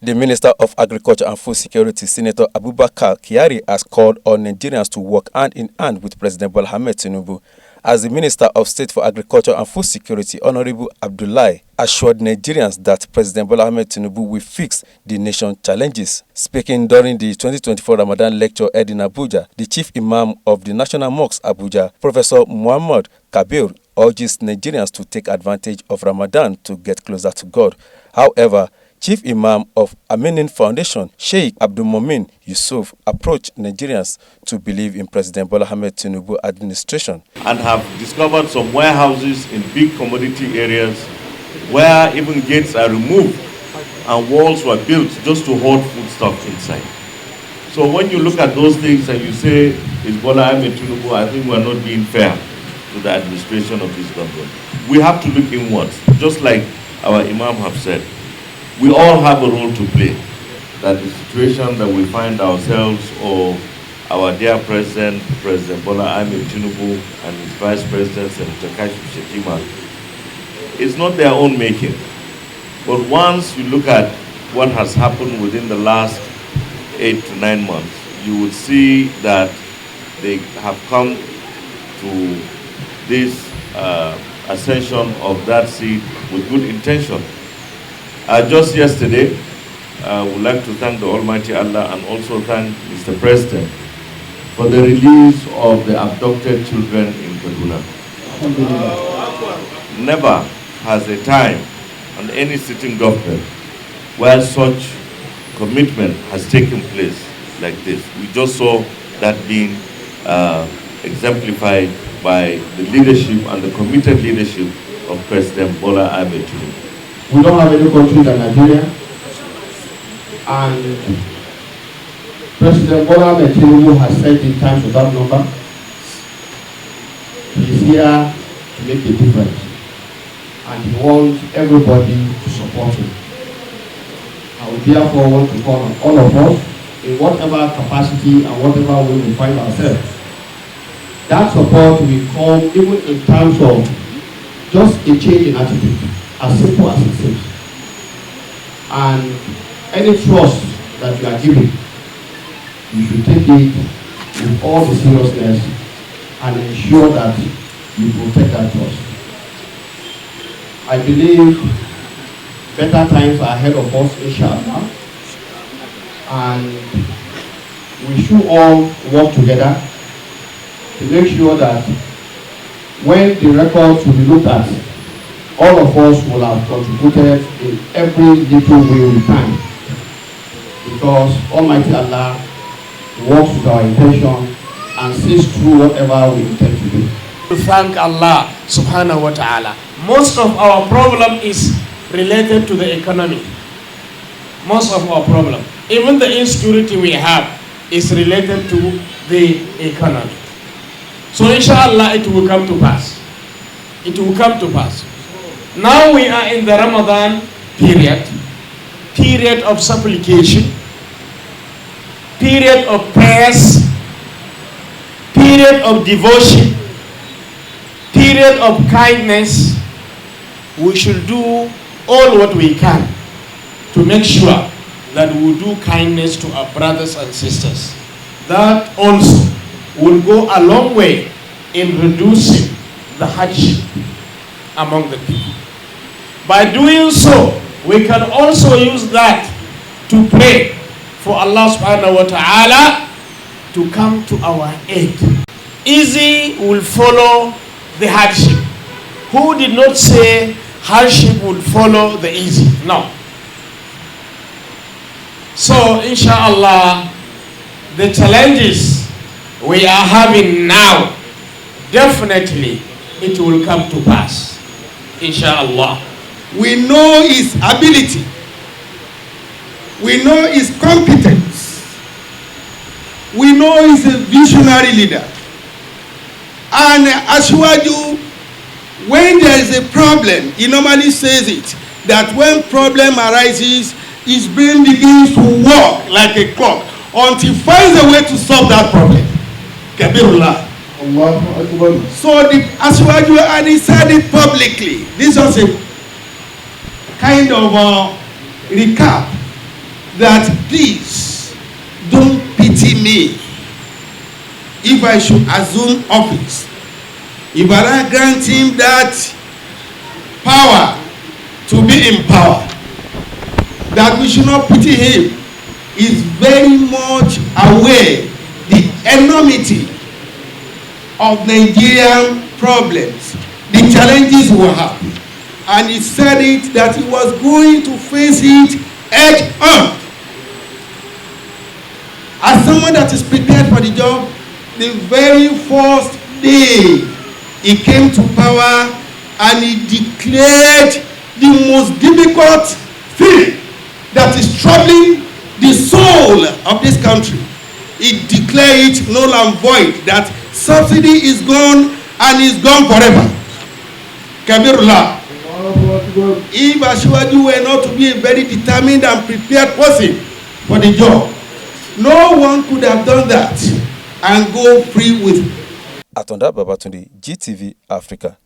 The Minister of Agriculture and Food Security, Senator Abubakar Kyari, has called on Nigerians to work hand in hand with President Bola Tinubu. As the Minister of State for Agriculture and Food Security, Honorable Abdullahi, assured Nigerians that President Bola Tinubu will fix the nation's challenges. Speaking during the 2024 Ramadan lecture held in Abuja, the Chief Imam of the National Mosque Abuja, Professor Muhammad Kabir, urges Nigerians to take advantage of Ramadan to get closer to God. However, Chief Imam of Aminin Foundation, Sheikh Abdul Momin Yusuf, approached Nigerians to believe in President Bola Tinubu administration. And have discovered some warehouses in big commodity areas where even gates are removed and walls were built just to hold foodstuff inside. So when you look at those things and you say, is Bola Tinubu, I think we're not being fair to the administration of this government. We have to look inwards, just like our Imam have said. We all have a role to play. That the situation that we find ourselves, or our dear President, President Bola Tinubu, and his Vice President, Senator Kashim Shettima, it's not their own making. But once you look at what has happened within the last 8 to 9 months, you will see that they have come to this ascension of that seat with good intention. Just yesterday, I would like to thank the Almighty Allah and also thank Mr. President for the release of the abducted children in Kaduna. Never has a time on any sitting government where such commitment has taken place like this. We just saw that being exemplified by the leadership and the committed leadership of President Bola Tinubu. We don't have any country than Nigeria, and President Bola Tinubu has said in times of that number, he is here to make a difference, and he wants everybody to support him. I would therefore want to call on all of us, in whatever capacity and whatever way we find ourselves. That support will come even in terms of just a change in attitude. As simple as it seems. And any trust that you are giving, you should take it with all the seriousness and ensure that you protect that trust. I believe better times are ahead of us, inshallah, and we should all work together to make sure that when the records will be looked at, all of us will have contributed in every little way we can, because Almighty Allah works with our intention and sees through whatever we intend to do. To thank Allah subhanahu wa ta'ala. Most of our problem is related to the economy. Most of our problem, even the insecurity we have, is related to the economy. So inshallah it will come to pass. It will come to pass. Now we are in the Ramadan period of supplication, period of prayers, period of devotion, period of kindness. We should do all what we can to make sure that we do kindness to our brothers and sisters. That also will go a long way in reducing the hardship among the people. By doing so, we can also use that to pray for Allah subhanahu wa ta'ala to come to our aid. Easy will follow the hardship. Who did not say hardship will follow the easy? No. So, inshallah, the challenges we are having now, definitely it will come to pass. Inshallah. We know his ability. We know his competence. We know he's a visionary leader. And Ashwaju, when there is a problem, he normally says it, that when problem arises, his brain begins to work like a clock until he finds a way to solve that problem. Kabirullah. So the Ashwaju, and he said it publicly. This was a kind of recap that please don't pity me if I should assume office. If I grant him that power to be in power, that we should not pity him, is very much aware the enormity of Nigerian problems, the challenges we have. And he said it that he was going to face it head on. As someone that is prepared for the job, the very first day he came to power and he declared the most difficult thing that is troubling the soul of this country. He declared it null and void, that subsidy is gone and is gone forever. Kabirullah. If Asiwaju were not to be a very determined and prepared person for the job, no one could have done that and go free with. Atonda Babatunde, GTV Africa.